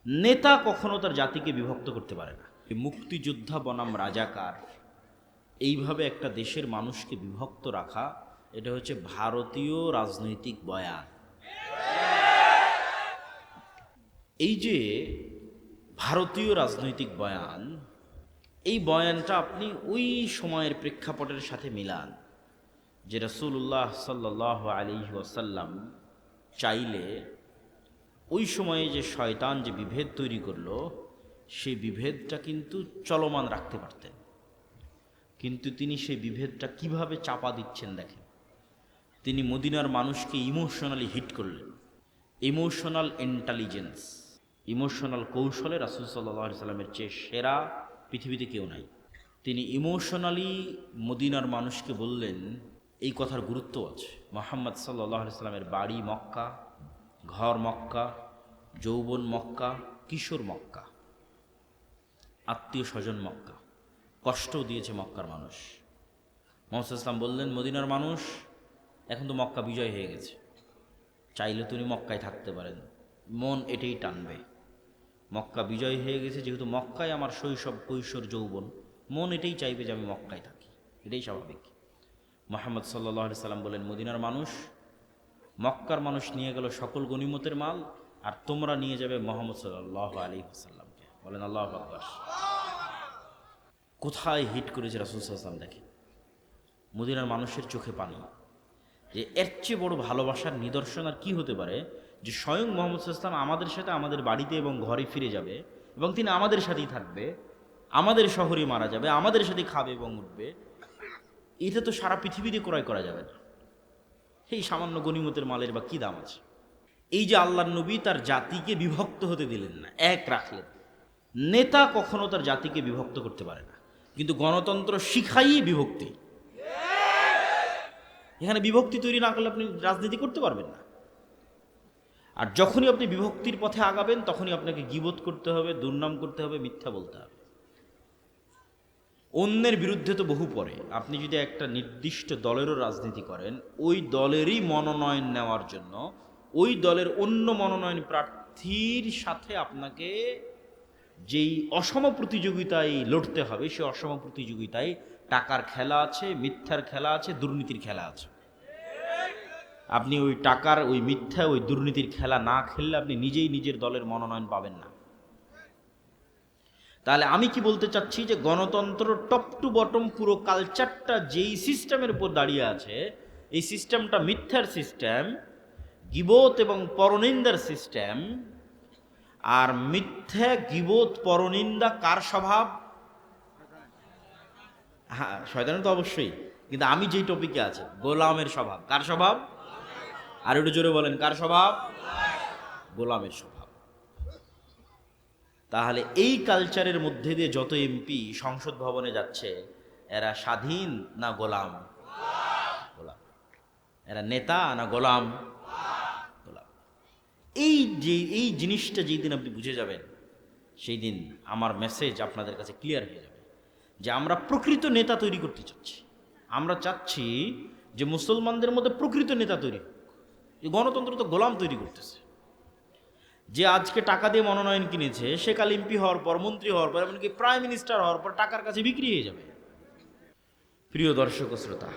নেতা কখনো তার জাতিকে বিভক্ত করতে পারে না। মুক্তিযোদ্ধা বনাম রাজাকার, এইভাবে একটা দেশের মানুষকে বিভক্ত রাখা, এটা হচ্ছে ভারতীয় রাজনৈতিক বয়ান। এই যে ভারতীয় রাজনৈতিক বয়ান, এই বয়ানটা আপনি ওই সময়ের প্রেক্ষাপটের সাথে মিলান যে রাসূলুল্লাহ সাল্লাল্লাহু আলাইহি ওয়াসাল্লাম চাইলে ওই সময়ে যে শয়তান যে বিভেদ তৈরি করলো, সেই বিভেদটা কিন্তু চলমান রাখতে পারতেন। কিন্তু তিনি সেই বিভেদটা কিভাবে চাপা দিচ্ছেন দেখেন। তিনি মদিনার মানুষকে ইমোশনালি হিট করলেন। ইমোশনাল ইন্টেলিজেন্স, ইমোশনাল কৌশলে রাসূল সাল্লাল্লাহু আলাইহি সাল্লামের চেয়ে সেরা পৃথিবীতে কেউ নাই। তিনি ইমোশনালি মদিনার মানুষকে বললেন, এই কথার গুরুত্ব আছে। মুহাম্মদ সাল্লাল্লাহু আলাইহি সাল্লামের বাড়ি মক্কা, ঘর মক্কা, যৌবন মক্কা, কিশোর মক্কা, আত্মীয় স্বজন মক্কা, কষ্টও দিয়েছে মক্কার মানুষ। মুহাম্মদ ইসলাম বললেন, মদিনার মানুষ এখন তো মক্কা বিজয় হয়ে গেছে, চাইলে তুমি মক্কায় থাকতে পারেন, মন এটাই টানবে। মক্কা বিজয় হয়ে গেছে যেহেতু, মক্কায় আমার শৈশব কৈশোর যৌবন, মন এটাই চাইবে যে আমি মক্কায় থাকি, এটাই স্বাভাবিক। মুহাম্মদ সাল্লাল্লাহু আলাইহি সাল্লাম বলেন, মদিনার মানুষ, মক্কার মানুষ নিয়ে গেল সকল গনিমতের মাল, আর তোমরা নিয়ে যাবে মুহাম্মদ সাল্লাল্লাহু আলাইহি ওয়াসাল্লামকে। বলেন আল্লাহু আকবার। কোথায় হিট করেছে রাসূল সাল্লাল্লাহু আলাইহি ওয়াসাল্লাম দেখেন। মদিনার মানুষের চোখে পানি, যে এর চেয়ে বড় ভালোবাসার নিদর্শন আর কি হতে পারে, যে স্বয়ং মুহাম্মদ সাল্লাল্লাহু আলাইহি ওয়াসাল্লাম আমাদের সাথে আমাদের বাড়িতে এবং ঘরে ফিরে যাবে, এবং তিনি আমাদের সাথেই থাকবে, আমাদের শহরে মারা যাবে, আমাদের সাথে খাবে এবং উঠবে। এটা তো সারা পৃথিবীতে ক্রয় করা যাবে না। এই সামান্য গনিমতের মালের বা কি দাম আছে? এই যে আল্লাহর নবী তার জাতিকে বিভক্ত হতে দিলেন না, এক রাখলেন। নেতা কখনো তার জাতিকে বিভক্ত করতে পারে না, কিন্তু গণতন্ত্র শিখাই বিভক্তি। এখানে বিভক্তি তৈরি না করলে আপনি রাজনীতি করতে পারবেন না। আর যখনই আপনি বিভক্তির পথে আগাবেন, তখনই আপনাকে গীবত করতে হবে, দুর্নাম করতে হবে, মিথ্যা বলতে হবে। অন্যের বিরুদ্ধে তো বহু পরে। আপনি যদি একটা নির্দিষ্ট দলেরও রাজনীতি করেন, ওই দলেরই মনোনয়ন নেওয়ার জন্য ওই দলের অন্য মনোনয়ন প্রার্থীর সাথে আপনাকে যেই অসম প্রতিযোগিতায় লড়তে হবে, সেই অসম প্রতিযোগিতায় টাকার খেলা আছে, মিথ্যার খেলা আছে, দুর্নীতির খেলা আছে। আপনি ওই টাকার, ওই মিথ্যা, ওই দুর্নীতির খেলা না খেললে আপনি নিজেই নিজের দলের মনোনয়ন পাবেন না। তাহলে আমি কি বলতে চাচ্ছি, যে গণতন্ত্র টপ টু বটম পুরো কালচারটা যেই সিস্টেমের উপর দাঁড়িয়ে আছে, এই সিস্টেমটা মিথ্যার সিস্টেম, গীবত এবং পরনিন্দার সিস্টেম। আর মিথ্যা, গীবত, পরনিন্দা কার স্বভাব? হ্যাঁ, শয়তানের তো অবশ্যই, কিন্তু আমি যেই টপিকে আছে, গোলামের স্বভাব। কার স্বভাব? আর একটু জোরে বলেন, কার স্বভাব? গোলামের স্বভাব। তাহলে এই কালচারের মধ্যে দিয়ে যত এমপি সংসদ ভবনে যাচ্ছে, এরা স্বাধীন না গোলাম? গোলাম। এরা নেতা না গোলাম? গোলাম। এই জিনিসটা যেই দিন আপনি বুঝে যাবেন, সেই দিন আমার মেসেজ আপনাদের কাছে ক্লিয়ার হয়ে যাবে, যে আমরা প্রকৃত নেতা তৈরি করতে চাচ্ছি। আমরা চাচ্ছি যে মুসলমানদের মধ্যে প্রকৃত নেতা তৈরি হোক। এই গণতন্ত্র তো গোলাম তৈরি করতেছে। যে আজকে টাকা দিয়ে মনোনয়ন কিনেছে, সে কাল এমপি হওয়ার পর, মন্ত্রী হওয়ার পর, এমনকি প্রাইম মিনিস্টার হওয়ার পর টাকার কাছে বিক্রি হয়ে যাবে। প্রিয় দর্শক ও শ্রোতা,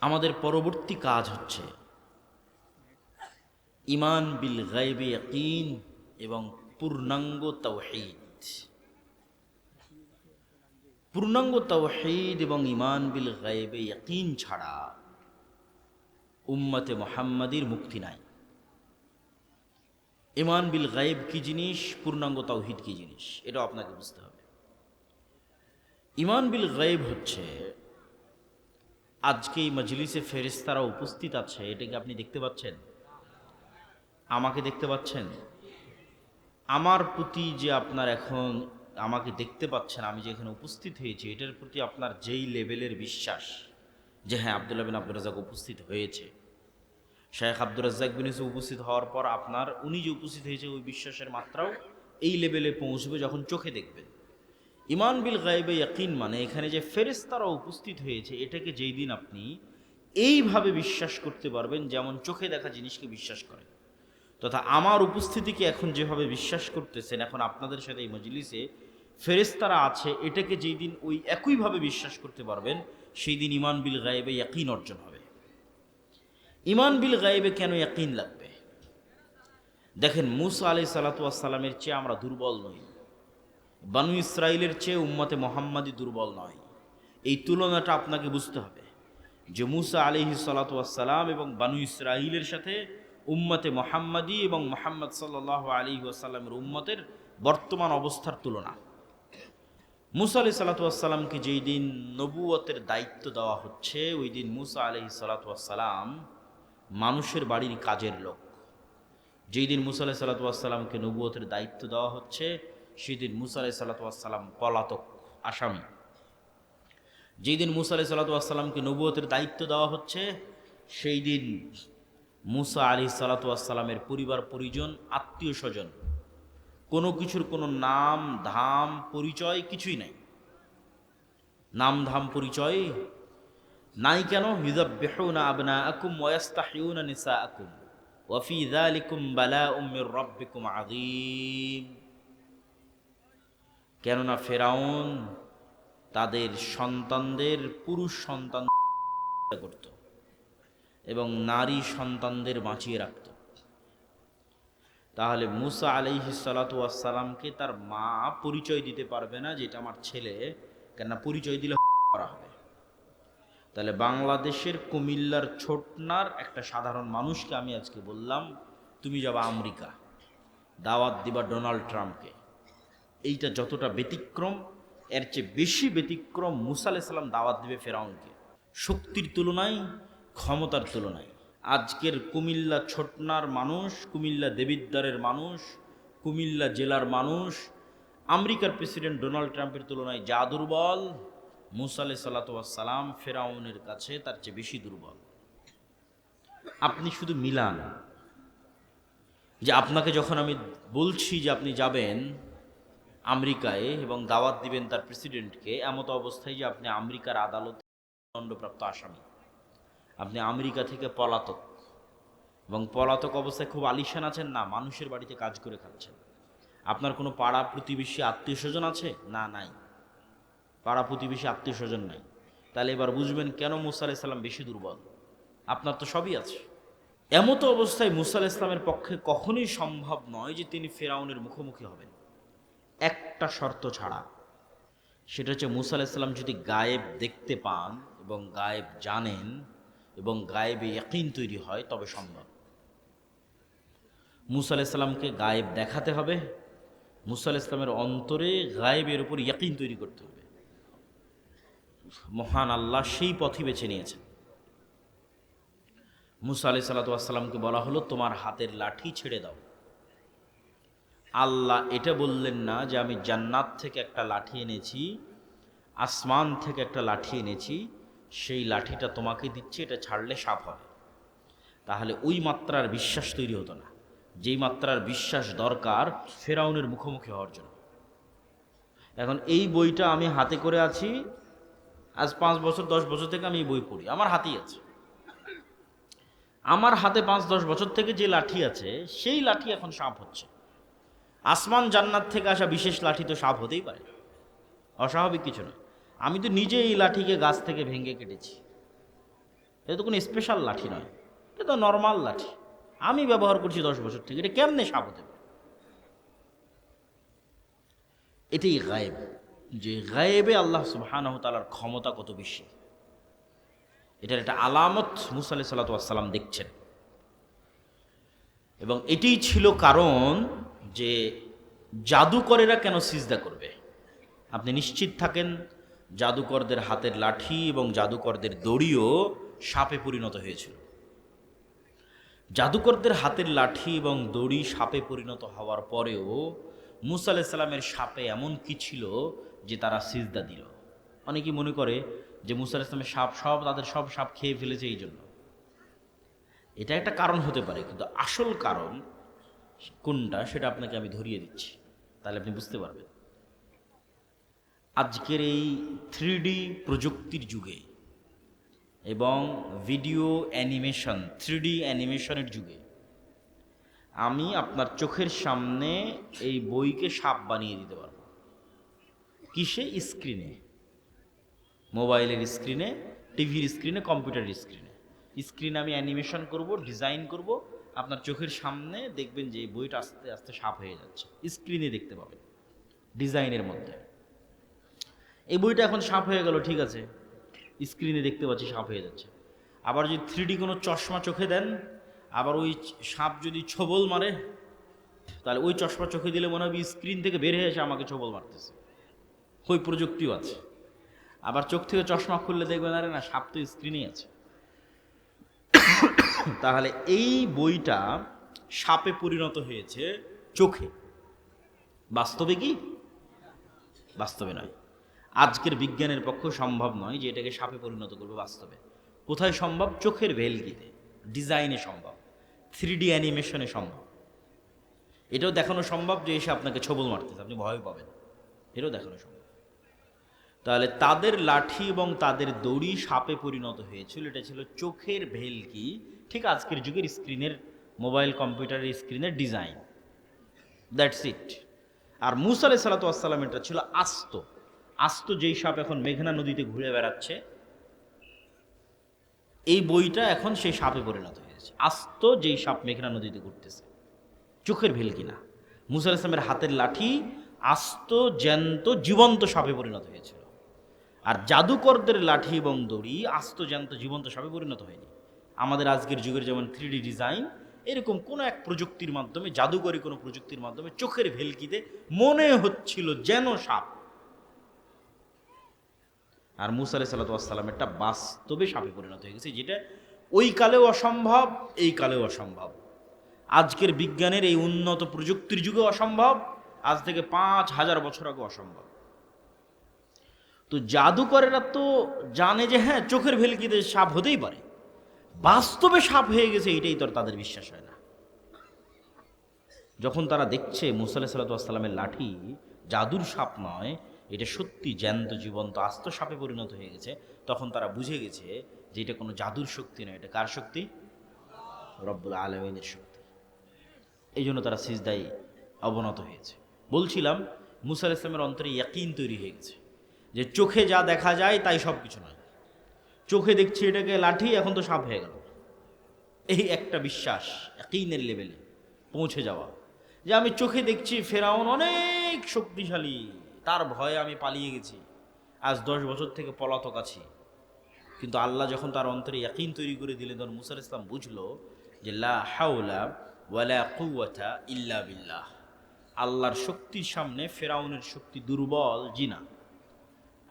আমাদের পরবর্তী কাজ হচ্ছে ঈমান বিল গায়বে ইয়াকিন এবং পূর্ণাঙ্গ তাওহীদ। পূর্ণাঙ্গ তাওহীদ এবং ঈমান বিল গায়বে ইয়াকিন ছাড়া উম্মতে মুহাম্মাদির মুক্তি নাই। ঈমান বিল গায়ব কি জিনিস, পূর্ণাঙ্গ তাওহীদ কি জিনিস, এটা আপনাকে বুঝতে হবে। ঈমান বিল গায়ব হচ্ছে, আজকে এই মজলিসে ফেরেশতারা উপস্থিত আছে, এটাকে আপনি দেখতে পাচ্ছেন? আমাকে দেখতে পাচ্ছেন? আমার প্রতি যে আপনার এখন আমাকে দেখতে পাচ্ছেন, আমি যে এখানে উপস্থিত হয়েছি, এটার প্রতি আপনার যেই লেভেলের বিশ্বাস, যে হ্যাঁ আব্দুল্লাহ বিন আব্দুর রাজ্জাক উপস্থিত হয়েছে, শেখ আব্দুর রাজ্জাক বিন ইউসুফ উপস্থিত হওয়ার পর আপনার উনি যে উপস্থিত হয়েছে, ওই বিশ্বাসের মাত্রাও এই লেভেলে পৌঁছবে যখন চোখে দেখবেন। ঈমান বিল গায়বে ইয়াকিন মানে এখানে যে ফেরেশতারা উপস্থিত হয়েছে, এটাকে যেই দিন আপনি এইভাবে বিশ্বাস করতে পারবেন, যেমন চোখে দেখা জিনিসকে বিশ্বাস করেন, তথা আমার উপস্থিতিকে এখন যেভাবে বিশ্বাস করতেছেন, এখন আপনাদের সাথে এই মজলিসে ফেরেশতারা আছে, এটাকে যেই দিন ওই একইভাবে বিশ্বাস করতে পারবেন, সেই দিন ইমান বিল গায়েবে ইয়াকিন অর্জন হবে। ইমান বিল গায়েবে কেন ইয়াকিন লাগবে? দেখেন, মুসা আলাইহিস সালাতু ওয়াস সালামের চেয়ে আমরা দুর্বল নই, বানু ইসরাইলের চেয়ে উম্মতে মোহাম্মদী দুর্বল নয়। এই তুলনাটা আপনাকে বুঝতে হবে যে মুসা আলাইহিস সালাতু ওয়াস সালাম এবং বানু ইসরাইলের সাথে উম্মতে মোহাম্মদী এবং মুহাম্মদ সাল্লাল্লাহু আলাইহি ওয়াসাল্লামের উম্মতের বর্তমান অবস্থার তুলনা। মুসা আলাইহিস সালাতু ওয়াস সালামকে যেই দিন নবুয়তের দায়িত্ব দেওয়া হচ্ছে, ওই দিন মুসা আলাইহিস সালাতু ওয়াস সালাম মানুষের বাড়ির কাজের লোক। যেই দিন মুসা আলাইহিস সালাতু ওয়াস সালামকে নবুয়তের দায়িত্ব দেওয়া হচ্ছে, সেই দিন মুসা আলাইহিস সালাতু ওয়াস সালাম পলাতক, আসামি। যেই দিন মুসা আলাইহিস সালাতু ওয়াস সালামকে নবুয়তের দায়িত্ব দেওয়া হচ্ছে, সেই দিন মুসা আলাইহিস সালাতু ওয়াস সালামের পরিবার পরিজন, আত্মীয় স্বজন, কোনো কিছুর কোনো নাম ধাম পরিচয় কিছুই নাই। নাম ধাম পরিচয় নাই কেন? ইউযাব্বিহুনা আবনাআকুম ওয়া ইস্তাহইয়ুনা নিসাআকুম ওয়া ফী যালিকুম বালাউম মির রাব্বিকুম আযীম। কেননা ফেরাউন তাদের সন্তানদের, পুরুষ সন্তান করত এবং নারী সন্তানদের বাঁচিয়ে রাখত। তাহলে মুসা আলাইহিস সালাতু ওয়াস সালামকে তার মা পরিচয় দিতে পারবে না যে এটা আমার ছেলে, কেননা পরিচয় দিলে করা হবে। তাহলে বাংলাদেশের কুমিল্লার ছোটনার একটা সাধারণ মানুষকে আমি আজকে বললাম, তুমি যাবা আমেরিকা, দাওয়াত দিবা ডোনাল্ড ট্রাম্পকে। এইটা যতটা ব্যতিক্রম, এর চেয়ে বেশি ব্যতিক্রম মুসা আলাইহিস সালাম দাওয়াত দিবে ফেরাউনকে, শক্তির তুলনায়, ক্ষমতার তুলনায়। আজকের কুমিল্লা ছোটনার মানুষ, কুমিল্লা দেবিদ্বারের মানুষ, কুমিল্লা জেলার মানুষ আমেরিকার প্রেসিডেন্ট ডোনাল্ড ট্রাম্পের তুলনায় যা দুর্বল, মুসা আলাইহিস সালাতু ওয়াস সালাম ফেরাউনের কাছে তার চেয়ে বেশি দুর্বল। আপনি শুধু মিলান যে আপনাকে যখন আমি বলছি যে আপনি যাবেন আমেরিকায় এবং দাওয়াত দিবেন তার প্রেসিডেন্টকে, এমত অবস্থায় যে আপনি আমেরিকার আদালতে দণ্ডপ্রাপ্ত আসামি, আপনি আমেরিকা থেকে পলাতক, এবং পলাতক অবস্থায় খুব আলিশান আছেন না, মানুষের বাড়িতে কাজ করে খাচ্ছেন। আপনার কোনো পাড়া প্রতিবেশী আত্মীয় স্বজন আছে? না, নাই। পাড়া প্রতিবেশী আত্মীয় স্বজন নাই। তাহলে এবার বুঝবেন কেন মুসা আলাইহিস সালাম বেশি দুর্বল। আপনার তো সবই আছে। এমতো অবস্থায় মুসা আলাইহিস সালামের পক্ষে কখনোই সম্ভব নয় যে তিনি ফেরাউনের মুখোমুখি হবেন, একটা শর্ত ছাড়া। সেটা হচ্ছে মুসা আলাইহিস সালাম যদি গায়েব দেখতে পান এবং গায়েব জানেন এবং গায়েবে ইয়াকিন তৈরি হয়, তবে সম্ভব। মুসা আলাইহিস সালামকে গায়েব দেখাতে হবে, মুসা আলাইহিস সালামের অন্তরে গায়েবের উপর ইয়াকিন তৈরি করতে হবে। মহান আল্লাহ সেই পথই বেছে নিয়েছেন। মুসা আলাইহিস সালাতু ওয়াস সালামকে বলা হলো, তোমার হাতের লাঠি ছেড়ে দাও। আল্লাহ এটা বললেন না যে আমি জান্নাত থেকে একটা লাঠি এনেছি, আসমান থেকে একটা লাঠি এনেছি, সেই লাঠিটা তোমাকে দিচ্ছি, এটা ছাড়লে সাপ হবে। তাহলে ওই মাত্রার বিশ্বাস তৈরি হতো না, যেই মাত্রার বিশ্বাস দরকার ফেরাউনের মুখোমুখি হওয়ার জন্য। এখন এই বইটা আমি হাতে করে আছি, আজ 5 বছর 10 বছর থেকে আমি এই বই পড়ি, আমার হাতেই আছে। আমার হাতে 5-10 বছর থেকে যে লাঠি আছে, সেই লাঠি এখন সাপ হচ্ছে। আসমান জান্নাত থেকে আসা বিশেষ লাঠি তো সাপ হতেই পারে, অস্বাভাবিক কিছু নয়। আমি তো নিজে এই লাঠিকে গাছ থেকে ভেঙে কেটেছি, এটা তো কোনো স্পেশাল লাঠি নয়, এটা তো নর্মাল লাঠি, আমি ব্যবহার করছি 10 বছর থেকে। এটা কেমনে সাপ হতে পারে? এটাই গায়েব, যে গায়েবে আল্লাহ সুবহানাহু ওয়া তাআলার ক্ষমতা কত বেশি, এটার একটা আলামত মুসা আলাইহিস সালাতু ওয়াস সালাম দেখছেন। এবং এটাই ছিল কারণ যে জাদুকরেরা কেন সিজদা করবে। আপনি নিশ্চিত থাকেন, জাদুকরদের হাতের লাঠি এবং জাদুকরদের দড়িও সাপে পরিণত হয়েছিল। জাদুকরদের হাতের লাঠি এবং দড়ি সাপে পরিণত হওয়ার পরেও মুসা আলাইহিস সালামের সাপে এমন কি ছিল যে তারা সিজদা দিল। অনেকেই মনে করে যে মুসা আলাইহিস সালামের সাপ তাদের সব সাপ খেয়ে ফেলেছে, এই জন্য। এটা একটা কারণ হতে পারে, কিন্তু আসল কারণ কোনটা সেটা আপনাকে আমি ধরিয়ে দিচ্ছি, তাহলে আপনি বুঝতে পারবেন। আজকের এই 3D প্রযুক্তির যুগে এবং ভিডিও অ্যানিমেশন, 3D অ্যানিমেশনের যুগে আমি আপনার চোখের সামনে এই বইকে সাপ বানিয়ে দিতে পারবো। কিসে? স্ক্রিনে, মোবাইলের স্ক্রিনে, টিভির স্ক্রিনে, কম্পিউটারের স্ক্রিনে। স্ক্রিনে আমি অ্যানিমেশন করব, ডিজাইন করব, আপনার চোখের সামনে দেখবেন যে এই বইটা আস্তে আস্তে সাপ হয়ে যাচ্ছে। স্ক্রিনে দেখতে পাবেন ডিজাইনের মধ্যে। এই বইটা এখন সাপ হয়ে গেল, ঠিক আছে, স্ক্রিনে দেখতে পাচ্ছি সাপ হয়ে যাচ্ছে। আবার যদি 3D কোনো চশমা চোখে দেন, আবার ওই সাপ যদি ছোবল মারে, তাহলে ওই চশমা চোখে দিলে মনে হবে স্ক্রিন থেকে বের হয়ে এসে আমাকে ছোবল মারতেছে। ওই প্রযুক্তিও আছে। আবার চোখ থেকে চশমা খুললে দেখবেন আরে না, সাপ তো স্ক্রিনেই আছে। তাহলে এই বইটা সাপে পরিণত হয়েছে চোখে। বাস্তবে কি? বাস্তবে নয়। আজকের বিজ্ঞানের পক্ষে সম্ভব নয় যে এটাকে সাপে পরিণত করবে বাস্তবে। কোথায় সম্ভব? চোখের ভেলকিতে, ডিজাইনে সম্ভব, 3D অ্যানিমেশনে সম্ভব। এটাও দেখানো সম্ভব যে এসে আপনাকে ছোবল মারতেছে, আপনি ভয় পাবেন, এটাও দেখানো সম্ভব। তাহলে তাদের লাঠি এবং তাদের দড়ি সাপে পরিণত হয়েছিল, এটা ছিল চোখের ভেলকি। ঠিক আজকের যুগের স্ক্রিনের, মোবাইল কম্পিউটারের স্ক্রিনের ডিজাইন, দ্যাটস ইট। আর মুসা আলাইহিস সালাতু ওয়াস সালাম এটা ছিল আস্ত। আস্ত যেই সাপ এখন মেঘনা নদীতে ঘুরে বেড়াচ্ছে, এই বইটা এখন সেই সাপে পরিণত হয়েছে। আস্ত যেই সাপ মেঘনা নদীতে ঘুরতেছে, চোখের ভেলকি না। মুসা আলাইহিস সালামের হাতের লাঠি আস্ত জ্যান্ত জীবন্ত সাপে পরিণত হয়েছিল। আর জাদুকরদের লাঠি এবং দড়ি আস্ত জ্যান্ত জীবন্ত সাপে পরিণত হয়নি। আমাদের আজকের যুগের যেমন 3D ডিজাইন, এরকম কোনো এক প্রযুক্তির মাধ্যমে, জাদুকরী কোনো প্রযুক্তির মাধ্যমে চোখের ভেলকিতে মনে হচ্ছিল যেন সাপ। আর মুসা আলাইহিস সালাতু ওয়াস সালামেরটা বাস্তবে সাপে পরিণত হয়ে গেছে, যেটা ওই কালেও অসম্ভব, এই কালেও অসম্ভব। আজকের বিজ্ঞানের এই উন্নত প্রযুক্তির যুগে অসম্ভব, আজ থেকে 5000 বছর আগে অসম্ভব। তো জাদুকরেরা তো জানে যে হ্যাঁ, চোখের ভেলকিতে সাপ হতেই পারে, বাস্তবে সাপ হয়ে গেছে এটাই তো তাদের বিশ্বাস হয় না। যখন তারা দেখছে মুসা আলাইহিস সালাতু ওয়াস সালামের লাঠি জাদুর সাপ নয়, এটা সত্যি জ্যান্ত জীবন্ত আস্ত সাপে পরিণত হয়ে গেছে, তখন তারা বুঝে গেছে যে এটা কোনো জাদুর শক্তি নয়, এটা কার শক্তি? রব্বুল আলামিনের শক্তি। এই জন্য তারা সিজদায় অবনত হয়েছে। বলছিলাম মুসা আলাইহিস সালামের অন্তরে ইয়াকিন তৈরি হয়ে গেছে যে চোখে যা দেখা যায় তাই সব কিছু নয়। চোখে দেখছি এটাকে লাঠি, এখন তো সাপ হয়ে গেল। এই একটা বিশ্বাস, ইয়াকিনের লেভেলে পৌঁছে যাওয়া, যে আমি চোখে দেখছি ফেরাউন অনেক শক্তিশালী, তার ভয়ে আমি পালিয়ে গেছি, আজ 10 বছর থেকে পলাতক আছি। কিন্তু আল্লাহ যখন তার অন্তরে ইয়াকিন তৈরি করে দিলেন, তখন মুসা আলাইহিস সালাম বুঝলো যে লা হাওলা ওয়ালা কুওয়াতা ইল্লা বিল্লাহ। আল্লাহর শক্তির সামনে ফেরাউনের শক্তি দুর্বল, জিনা।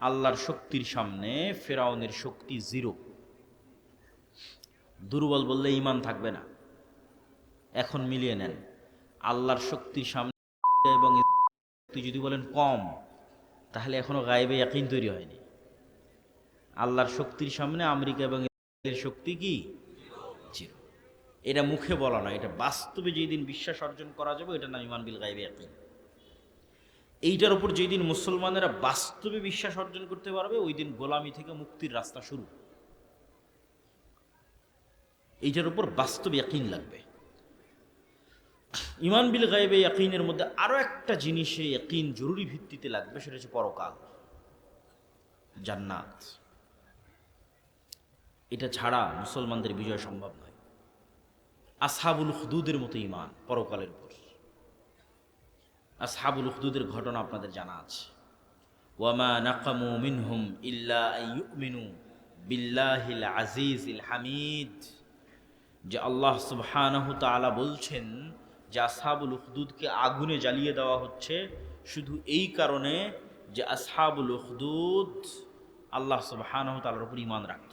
আল্লাহর শক্তির সামনে ফেরাউনের শক্তি জিরো। দুর্বল বললে ঈমান থাকবে না। এখন মিলিয়ে নেন, আল্লাহর শক্তির সামনে এবং শক্তি যদি বলেন কম, তাহলে এখনো গায়েবে ইয়াকিন তৈরি হয়নি। আল্লাহর শক্তির সামনে আমেরিকা এবং ইসরায়েলের শক্তি কি? জিরো। এটা মুখে বলা নয়, এটা বাস্তবে যেই দিন বিশ্বাস অর্জন করা যাবে, এটা নাম ঈমান বিল গায়বে ইয়াকিন। এইটার উপর যেই দিন মুসলমানেরা বাস্তবে বিশ্বাস অর্জন করতে পারবে, ওই দিন গোলামি থেকে মুক্তির রাস্তা শুরু। এইটার উপর বাস্তবে ইয়াকিন লাগবে। ঈমান বিল গায়বে ইয়াকিনের মধ্যে আরো একটা জিনিসে ইয়াকিন জরুরি ভিত্তিতে লাগবে, সেটা হচ্ছে পরকাল, জান্নাত। এটা ছাড়া মুসলমানদের বিজয় সম্ভব নয়। আসহাবুল উখদুদের মতো ঈমান পরকালের উপর। আসহাবুল উখদুদের ঘটনা আপনাদের জানা আছে। ওয়ামা নাকামু মিনহুম ইল্লা আইয়ুমিনু বিল্লাহিল আজিজিল হামিদ। যে আল্লাহ সুবহানাহু তাআলা বলছেন যে আসহাবুল উখদুদকে আগুনে জ্বালিয়ে দেওয়া হচ্ছে শুধু এই কারণে যে আসহাবুল উখদুদ আল্লাহ সুবহানাহু তাআলার উপর ঈমান রাখত।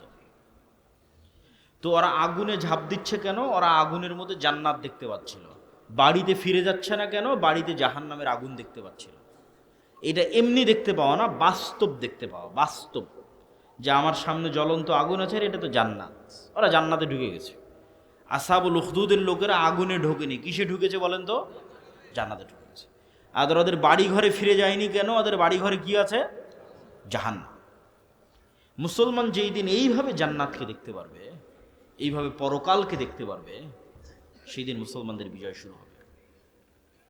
তো ওরা আগুনে ঝাঁপ দিচ্ছে কেন? ওরা আগুনের মধ্যে জান্নাত দেখতে পাচ্ছিল। বাড়িতে ফিরে যাচ্ছে না কেন? বাড়িতে জাহান্নামের আগুন দেখতে পাচ্ছিল। এটা এমনি দেখতে পাওয়া না, বাস্তব দেখতে পাওয়া। বাস্তব যে আমার সামনে জ্বলন্ত আগুন আছে, এটা তো জান্নাত। ওরা জান্নাতে ঢুকে গেছে। আসহাবুল উখদুদের লোকেরা আগুনে ঢোকেনি, কিসে ঢুকেছে বলেন তো? জান্নাতে ঢুকেছে। আর ওদের বাড়ি ঘরে ফিরে যায়নি কেন? ওদের বাড়ি ঘরে কি আছে? জাহান্নাম। মুসলমান যেই দিন এইভাবে জান্নাতকে দেখতে পারবে, এইভাবে পরকালকে দেখতে পারবে, সেই দিন মুসলমানদের বিজয় শুরু হবে।